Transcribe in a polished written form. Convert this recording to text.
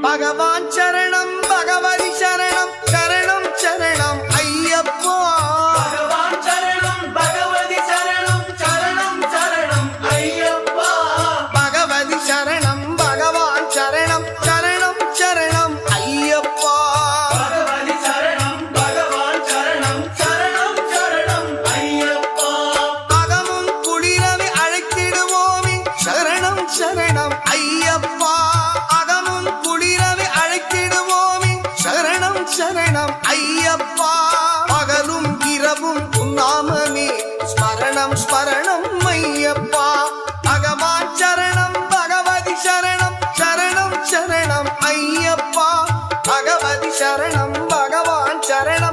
பகவான் சரணம் பகவதி சரணம் சரணம் சரணம் ஐயப்பா பகவான் சரணம் பகவதி சரணம் சரணம் சரணம் ஐயப்பா பகவதி சரணம் பகவான் சரணம் சரணம் சரணம் ஐயப்பா பகவதி சரணம் பகவான் சரணம் சரணம் சரணம் ஐயப்பா அகமும் குளிரவி அழைத்திடுவோமே சரணம் சரணம் ஐயப்பா அகமும் குளிரவி அழைத்திடுவோமே சரணம் சரணம் ஐயப்பா பகலும் இரவும் உன்னாமமே ஸ்மரணம் ஸ்மரணம் ஐயப்பா பகவான் சரணம் பகவதி சரணம் சரணம் சரணம் ஐயப்பா பகவதி சரணம் பகவான் சரணம்